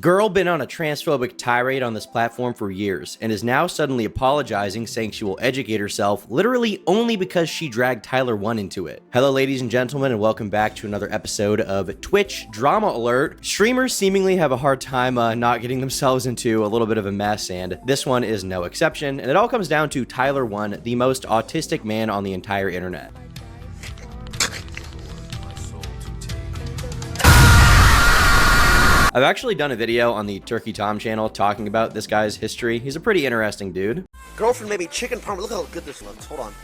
Girl been on a transphobic tirade on this platform for years and is now suddenly apologizing, saying she will educate herself literally only because she dragged Tyler1 into it. Hello ladies and gentlemen, and welcome back to another episode of Twitch Drama Alert. Streamers seemingly have a hard time not getting themselves into a little bit of a mess, and this one is no exception, and it all comes down to Tyler1, the most autistic man on the entire internet. I've actually done a video on the Turkey Tom channel talking about this guy's history. He's a pretty interesting dude. Girlfriend made me chicken parm. Look how good this looks. Hold on.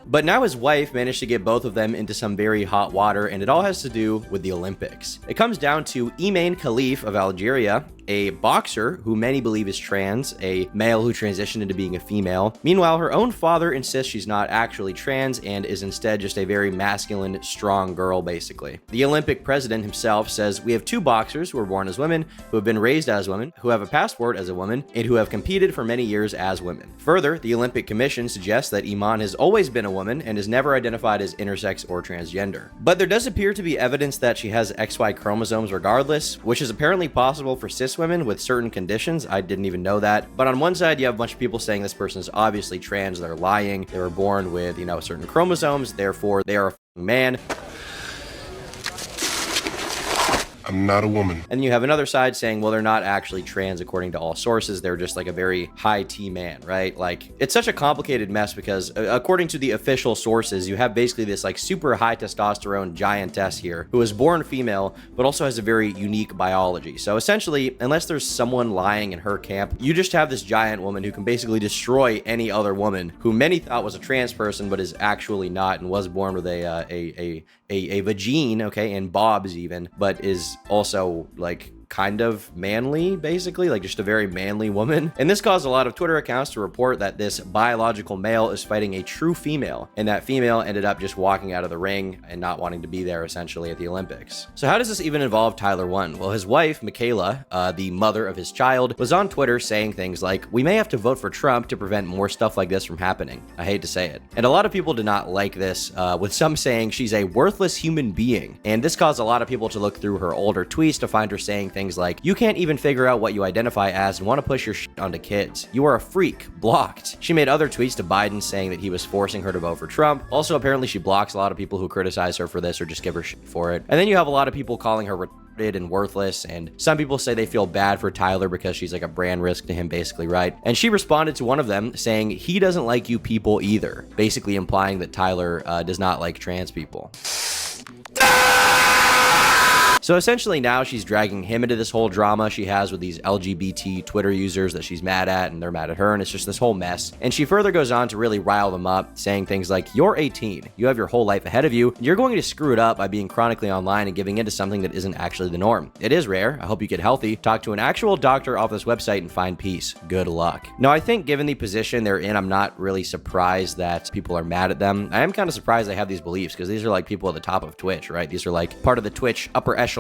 But now his wife managed to get both of them into some very hot water, and it all has to do with the Olympics. It comes down to Iman Khalif of Algeria, a boxer who many believe is trans, a male who transitioned into being a female. Meanwhile, her own father insists she's not actually trans and is instead just a very masculine, strong girl, basically. The Olympic president himself says, "We have two boxers who were born as women, who have been raised as women, who have a passport as a woman, and who have competed for many years as women." Further, the Olympic Commission suggests that Iman has always been a woman and is never identified as intersex or transgender. But there does appear to be evidence that she has XY chromosomes regardless, which is apparently possible for cis women with certain conditions. I didn't even know that. But on one side, you have a bunch of people saying this person is obviously trans, they're lying, they were born with, certain chromosomes, therefore they are a man. I'm not a woman. And you have another side saying, well, they're not actually trans according to all sources. They're just like a very high T man, right? Like, it's such a complicated mess because according to the official sources, you have basically this like super high testosterone giantess here who is born female, but also has a very unique biology. So essentially, unless there's someone lying in her camp, you just have this giant woman who can basically destroy any other woman who many thought was a trans person, but is actually not and was born with a vagine, okay, and bobs even, but is also like kind of manly, basically, like just a very manly woman. And this caused a lot of Twitter accounts to report that this biological male is fighting a true female, and that female ended up just walking out of the ring and not wanting to be there essentially at the Olympics. So how does this even involve Tyler1? Well, his wife, Michaela, the mother of his child, was on Twitter saying things like, "We may have to vote for Trump to prevent more stuff like this from happening." I hate to say it. And a lot of people did not like this, with some saying she's a worthless human being. And this caused a lot of people to look through her older tweets to find her saying things like, "You can't even figure out what you identify as and want to push your shit onto kids. You are a freak. Blocked." She made other tweets to Biden saying that he was forcing her to vote for Trump. Also, apparently she blocks a lot of people who criticize her for this or just give her shit for it. And then you have a lot of people calling her retarded and worthless, and some people say they feel bad for Tyler because she's like a brand risk to him, basically, right? And she responded to one of them saying, "He doesn't like you people either," basically implying that Tyler does not like trans people. So essentially now she's dragging him into this whole drama she has with these LGBT Twitter users that she's mad at, and they're mad at her, and it's just this whole mess. And she further goes on to really rile them up, saying things like, "You're 18, you have your whole life ahead of you, you're going to screw it up by being chronically online and giving into something that isn't actually the norm. It is rare, I hope you get healthy, talk to an actual doctor off this website and find peace. Good luck." Now, I think given the position they're in, I'm not really surprised that people are mad at them. I am kind of surprised they have these beliefs, because these are like people at the top of Twitch, right? These are like part of the Twitch upper echelon,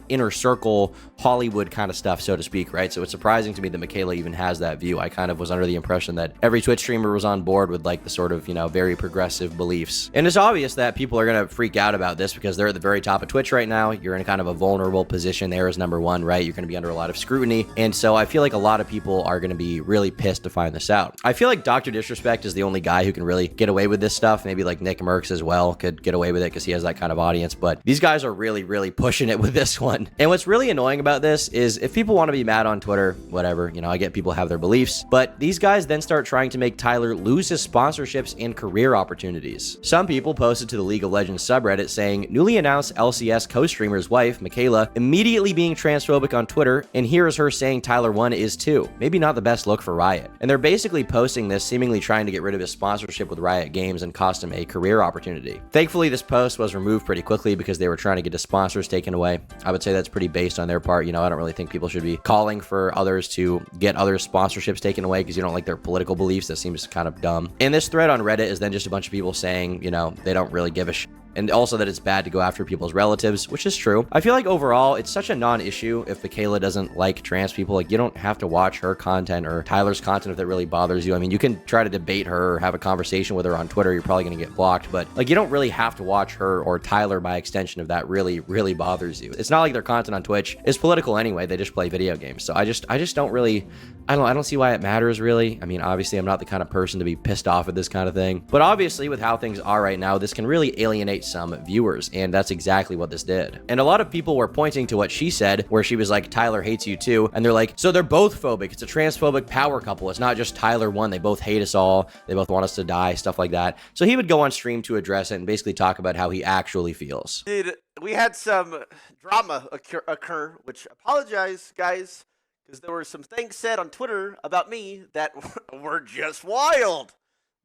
inner circle, Hollywood kind of stuff, so to speak, right? So it's surprising to me that Michaela even has that view. I kind of was under the impression that every Twitch streamer was on board with like the sort of, very progressive beliefs. And it's obvious that people are going to freak out about this because they're at the very top of Twitch right now. You're in kind of a vulnerable position there as number one, right? You're going to be under a lot of scrutiny. And so I feel like a lot of people are going to be really pissed to find this out. I feel like Dr. Disrespect is the only guy who can really get away with this stuff. Maybe like Nick Merckx as well could get away with it because he has that kind of audience. But these guys are really, really pushing it with this one. And what's really annoying about this is if people want to be mad on Twitter, whatever, I get people have their beliefs, but these guys then start trying to make Tyler lose his sponsorships and career opportunities. Some people posted to the League of Legends subreddit saying, "Newly announced LCS co-streamer's wife, Michaela, immediately being transphobic on Twitter, and here is her saying Tyler1 is too. Maybe not the best look for Riot." And they're basically posting this, seemingly trying to get rid of his sponsorship with Riot Games and cost him a career opportunity. Thankfully, this post was removed pretty quickly because they were trying to get his sponsors taken away. I would say that's pretty based on their part. I don't really think people should be calling for others to get other sponsorships taken away because you don't like their political beliefs. That seems kind of dumb. And this thread on Reddit is then just a bunch of people saying, they don't really give a shit and also that it's bad to go after people's relatives, which is true. I feel like overall, it's such a non-issue if Michaela doesn't like trans people. Like, you don't have to watch her content or Tyler's content if that really bothers you. I mean, you can try to debate her or have a conversation with her on Twitter. You're probably going to get blocked, but like, you don't really have to watch her or Tyler by extension if that really bothers you. It's not like their content on Twitch is political anyway. They just play video games. So I just don't really, I don't see why it matters really. I mean, obviously I'm not the kind of person to be pissed off at this kind of thing, but obviously with how things are right now, this can really alienate some viewers, and that's exactly what this did. And a lot of people were pointing to what she said, where she was like, Tyler hates you too, and they're like, so they're both phobic. It's a transphobic power couple. It's not just Tyler1. They both hate us all. They both want us to die, stuff like that. So he would go on stream to address it and basically talk about how he actually feels. Dude, we had some drama occur, which apologize, guys, because there were some things said on Twitter about me that were just wild.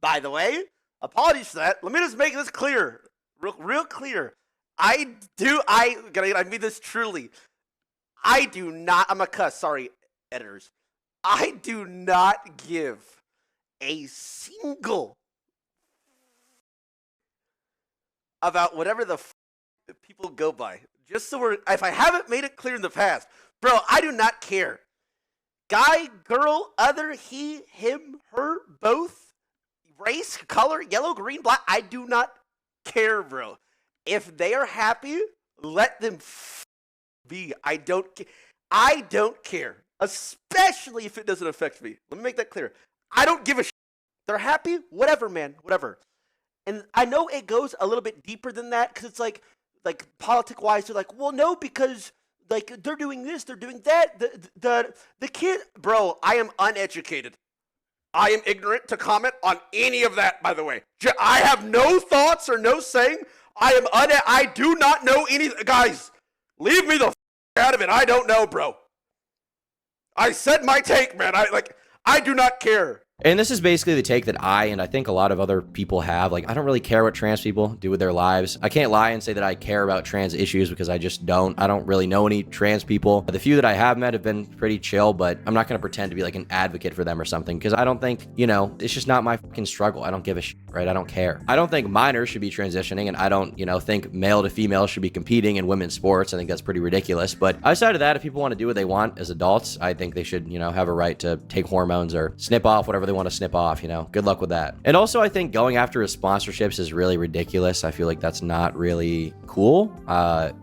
By the way, apologies for that. Let me just make this clear, real clear. I mean this truly. I do not, I'm a cuss, sorry, editors. I do not give a single about whatever the people go by. Just so if I haven't made it clear in the past, bro, I do not care. Guy, girl, other, he, him, her, both, race, color, yellow, green, black, I do not care, bro. If they are happy, let them be. I don't care, especially if it doesn't affect me. Let me make that clear. I don't give a shit. They're happy, whatever, man, whatever. And I know it goes a little bit deeper than that, because it's like politic-wise, they're like, well, no, because like they're doing this, they're doing that. The kid, bro, I am uneducated. I am ignorant to comment on any of that, by the way. I have no thoughts or no saying. I do not know any, guys, leave me the out of it. I don't know, bro. I said my take, man. I do not care. And this is basically the take that I think a lot of other people have. Like, I don't really care what trans people do with their lives. I can't lie and say that I care about trans issues because I just don't. I don't really know any trans people. The few that I have met have been pretty chill, but I'm not going to pretend to be like an advocate for them or something because I don't think, it's just not my fucking struggle. I don't give a shit, right? I don't care. I don't think minors should be transitioning, and I don't, think male to female should be competing in women's sports. I think that's pretty ridiculous. But outside of that, if people want to do what they want as adults, I think they should, have a right to take hormones or snip off whatever they want to snip off, good luck with that. And also, I think going after his sponsorships is really ridiculous. I feel like that's not really cool.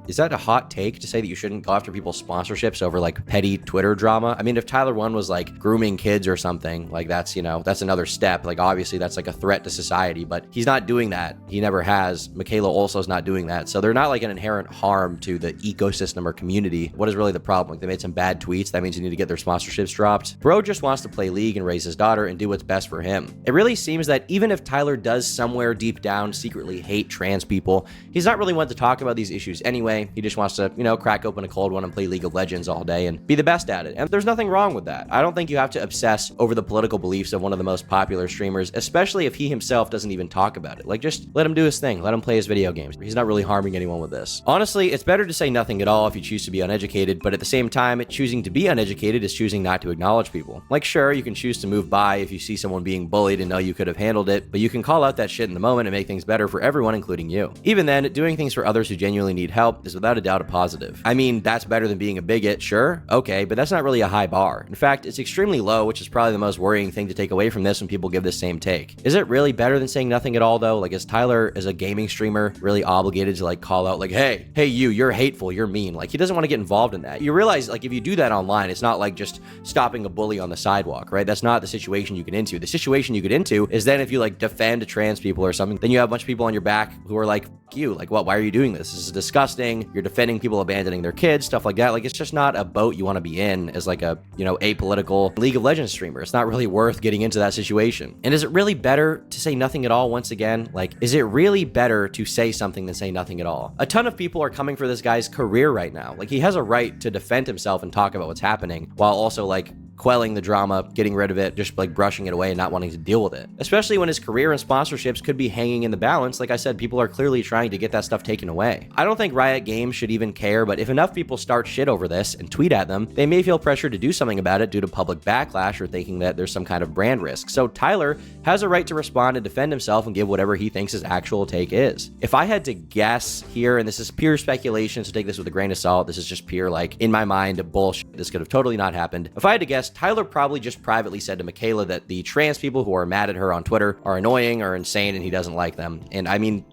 Is that a hot take to say that you shouldn't go after people's sponsorships over like petty Twitter drama? I mean, if Tyler1 was like grooming kids or something, like that's, that's another step. Like obviously that's like a threat to society, but he's not doing that. He never has. Michaela also is not doing that. So they're not like an inherent harm to the ecosystem or community. What is really the problem? Like they made some bad tweets. That means you need to get their sponsorships dropped. Bro just wants to play League and raise his daughter and do what's best for him. It really seems that even if Tyler does somewhere deep down secretly hate trans people, he's not really one to talk about these issues anyway. He just wants to, crack open a cold one and play League of Legends all day and be the best at it. And there's nothing wrong with that. I don't think you have to obsess over the political beliefs of one of the most popular streamers, especially if he himself doesn't even talk about it. Like, just let him do his thing. Let him play his video games. He's not really harming anyone with this. Honestly, it's better to say nothing at all if you choose to be uneducated, but at the same time, choosing to be uneducated is choosing not to acknowledge people. Like, sure, you can choose to move by if you see someone being bullied and know you could have handled it, but you can call out that shit in the moment and make things better for everyone, including you. Even then, doing things for others who genuinely need help is without a doubt a positive. I mean, that's better than being a bigot, sure, okay, but that's not really a high bar. In fact, it's extremely low, which is probably the most worrying thing to take away from this when people give this same take. Is it really better than saying nothing at all, though? Like, is Tyler, as a gaming streamer, really obligated to, like, call out, like, hey, you're hateful, you're mean? Like, he doesn't want to get involved in that. You realize, like, if you do that online, it's not like just stopping a bully on the sidewalk, right? That's not the situation you get into. The situation you get into is then if you, like, defend trans people or something, then you have a bunch of people on your back who are like, you, like, what? Why are you doing this? This is disgusting. You're defending people abandoning their kids, stuff like that. Like, it's just not a boat you want to be in as, like, a, apolitical League of Legends streamer. It's not really worth getting into that situation. And is it really better to say nothing at all once again? Like, is it really better to say something than say nothing at all? A ton of people are coming for this guy's career right now. Like, he has a right to defend himself and talk about what's happening while also, like, quelling the drama, getting rid of it, just like brushing it away and not wanting to deal with it. Especially when his career and sponsorships could be hanging in the balance. Like I said, people are clearly trying to get that stuff taken away. I don't think Riot Games should even care, but if enough people start shit over this and tweet at them, they may feel pressure to do something about it due to public backlash or thinking that there's some kind of brand risk. So Tyler has a right to respond and defend himself and give whatever he thinks his actual take is. If I had to guess here, and this is pure speculation, so take this with a grain of salt, this is just pure, like, in my mind, bullshit. This could have totally not happened. If I had to guess, Tyler probably just privately said to Michaela that the trans people who are mad at her on Twitter are annoying or insane and he doesn't like them. And I mean,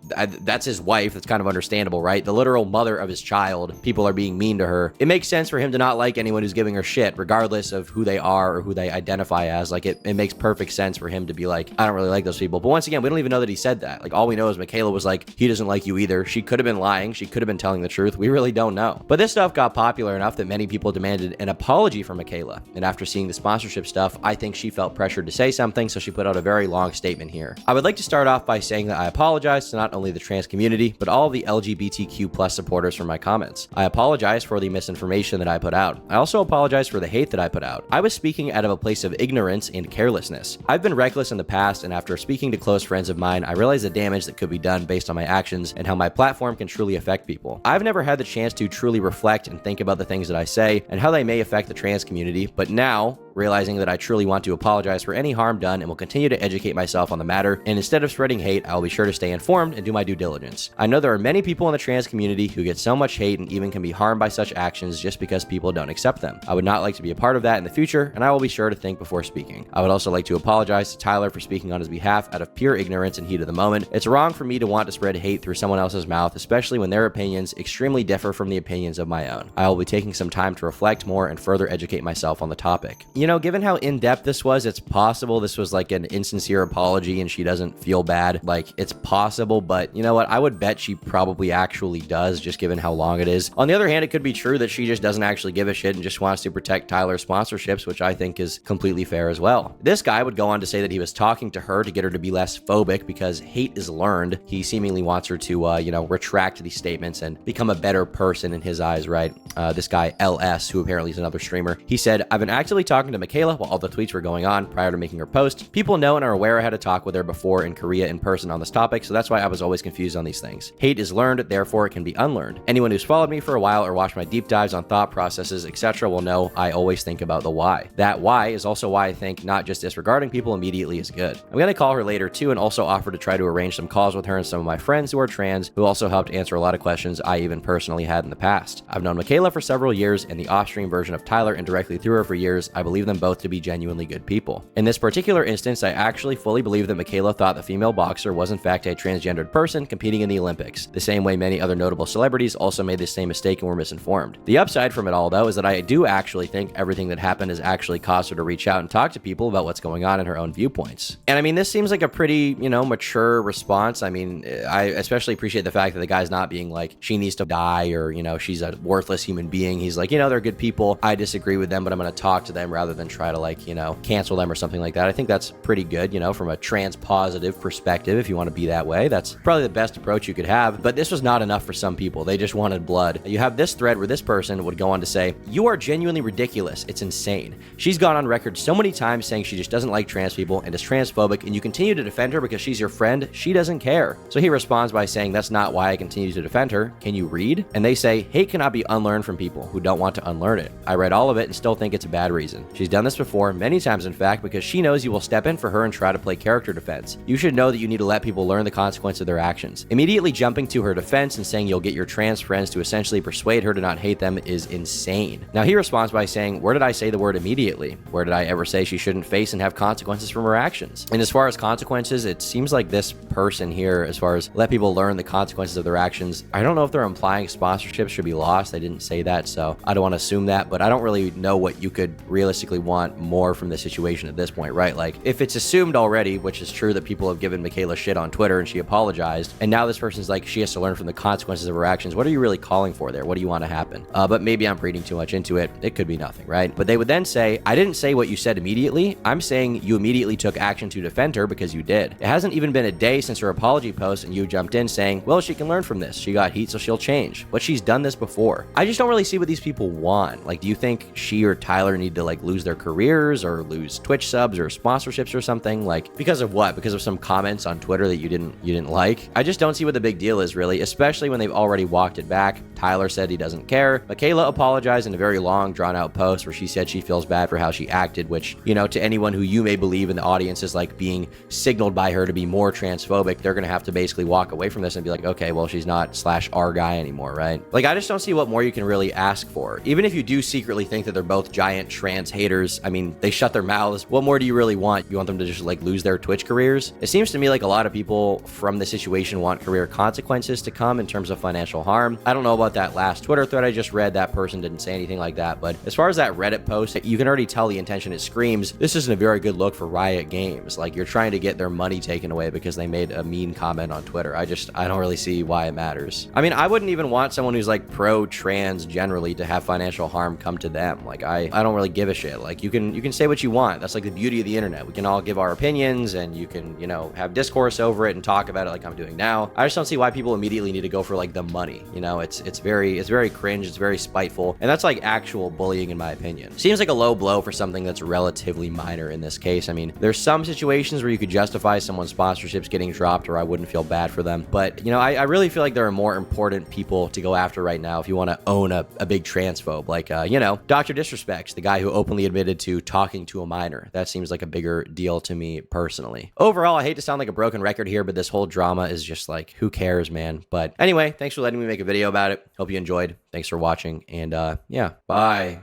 that's his wife. That's kind of understandable, right? The literal mother of his child. People are being mean to her. It makes sense for him to not like anyone who's giving her shit, regardless of who they are or who they identify as. Like, it makes perfect sense for him to be like, I don't really like those people. But once again, we don't even know that he said that. Like, all we know is Michaela was like, he doesn't like you either. She could have been lying. She could have been telling the truth. We really don't know. But this stuff got popular enough that many people demanded an apology from Michaela. And after seeing the sponsorship stuff, I think she felt pressured to say something, so she put out a very long statement here. I would like to start off by saying that I apologize to not only the trans community, but all of the LGBTQ plus supporters for my comments. I apologize for the misinformation that I put out. I also apologize for the hate that I put out. I was speaking out of a place of ignorance and carelessness. I've been reckless in the past, and after speaking to close friends of mine, I realized the damage that could be done based on my actions and how my platform can truly affect people. I've never had the chance to truly reflect and think about the things that I say and how they may affect the trans community, but now, realizing that I truly want to apologize for any harm done and will continue to educate myself on the matter, and instead of spreading hate, I will be sure to stay informed and do my due diligence. I know there are many people in the trans community who get so much hate and even can be harmed by such actions just because people don't accept them. I would not like to be a part of that in the future, and I will be sure to think before speaking. I would also like to apologize to Tyler for speaking on his behalf out of pure ignorance and heat of the moment. It's wrong for me to want to spread hate through someone else's mouth, especially when their opinions extremely differ from the opinions of my own. I will be taking some time to reflect more and further educate myself on the topic. You know, given how in-depth this was, it's possible this was like an insincere apology and she doesn't feel bad. Like, it's possible, but you know what? I would bet she probably actually does, just given how long it is. On the other hand, it could be true that she just doesn't actually give a shit and just wants to protect Tyler's sponsorships, which I think is completely fair as well. This guy would go on to say that he was talking to her to get her to be less phobic because hate is learned. He seemingly wants her to, retract these statements and become a better person in his eyes, right? This guy, LS, who apparently is another streamer, he said, I've been actively talking to Michaela while all the tweets were going on prior to making her post. People know and are aware I had a talk with her before in Korea in person on this topic, so that's why I was always confused on these things. Hate is learned, therefore it can be unlearned. Anyone who's followed me for a while or watched my deep dives on thought processes, etc. will know I always think about the why. That why is also why I think not just disregarding people immediately is good. I'm going to call her later too and also offer to try to arrange some calls with her and some of my friends who are trans who also helped answer a lot of questions I even personally had in the past. I've known Michaela for several years and the off-stream version of Tyler indirectly through her for years. I believe them both to be genuinely good people. In this particular instance, I actually fully believe that Michaela thought the female boxer was in fact a transgendered person competing in the Olympics, the same way many other notable celebrities also made the same mistake and were misinformed. The upside from it all, though, is that I do actually think everything that happened has actually caused her to reach out and talk to people about what's going on in her own viewpoints. And I mean, this seems like a pretty, mature response. I mean, I especially appreciate the fact that the guy's not being like, she needs to die or, she's a worthless human being. He's like, they're good people. I disagree with them, but I'm going to talk to them rather than try to cancel them or something like that. I think that's pretty good, from a trans positive perspective. If you want to be that way, that's probably the best approach you could have. But this was not enough for some people. They just wanted blood. You have this thread where this person would go on to say, you are genuinely ridiculous. It's insane. She's gone on record so many times saying she just doesn't like trans people and is transphobic, and you continue to defend her because she's your friend. She doesn't care. So he responds by saying, that's not why I continue to defend her. Can you read? And they say, hate cannot be unlearned from people who don't want to unlearn it. I read all of it and still think it's a bad reason. She's done this before, many times in fact, because she knows you will step in for her and try to play character defense. You should know that you need to let people learn the consequence of their actions. Immediately jumping to her defense and saying you'll get your trans friends to essentially persuade her to not hate them is insane. Now he responds by saying, where did I say the word immediately? Where did I ever say she shouldn't face and have consequences from her actions? And as far as consequences, it seems like this person here, as far as let people learn the consequences of their actions, I don't know if they're implying sponsorships should be lost. They didn't say that, so I don't want to assume that, but I don't really know what you could realistically want more from the situation at this point, right? Like, if it's assumed already, which is true that people have given Michaela shit on Twitter and she apologized, and now this person's like, she has to learn from the consequences of her actions, what are you really calling for there? What do you want to happen? But maybe I'm reading too much into it. It could be nothing, right? But they would then say, I didn't say what you said immediately. I'm saying you immediately took action to defend her because you did. It hasn't even been a day since her apology post and you jumped in saying, well, she can learn from this. She got heat, so she'll change. But she's done this before. I just don't really see what these people want. Like, do you think she or Tyler need to lose lose their careers or lose Twitch subs or sponsorships or something. Like, because of what? Because of some comments on Twitter that you didn't like? I just don't see what the big deal is, really, especially when they've already walked it back. Tyler said he doesn't care. Michaela apologized in a very long, drawn-out post where she said she feels bad for how she acted, which, you know, to anyone who you may believe in the audience is like being signaled by her to be more transphobic, they're gonna have to basically walk away from this and be like, okay, well, she's not /our guy anymore, right? Like, I just don't see what more you can really ask for. Even if you do secretly think that they're both giant trans haters, I mean, they shut their mouths. What more do you really want? You want them to just like lose their Twitch careers? It seems to me like a lot of people from the situation want career consequences to come in terms of financial harm. I don't know about that last Twitter thread I just read. That person didn't say anything like that, but as far as that Reddit post, you can already tell the intention. It screams, this isn't a very good look for Riot Games. Like, you're trying to get their money taken away because they made a mean comment on Twitter. I don't really see why it matters. I mean, I wouldn't even want someone who's like pro-trans generally to have financial harm come to them. Like, I don't really give a shit. Like, you can say what you want. That's like the beauty of the internet. We can all give our opinions and you can, you know, have discourse over it and talk about it like I'm doing now. I just don't see why people immediately need to go for like the money. You know, it's very cringe. It's very spiteful. And that's like actual bullying in my opinion. Seems like a low blow for something that's relatively minor in this case. I mean, there's some situations where you could justify someone's sponsorships getting dropped or I wouldn't feel bad for them. But, you know, I really feel like there are more important people to go after right now if you want to own a big transphobe. Like, you know, Dr. Disrespects, the guy who openly admitted to talking to a minor. That seems like a bigger deal to me personally. Overall, I hate to sound like a broken record here, but this whole drama is just like, who cares, man? But anyway, thanks for letting me make a video about it. Hope you enjoyed. Thanks for watching. And yeah, bye.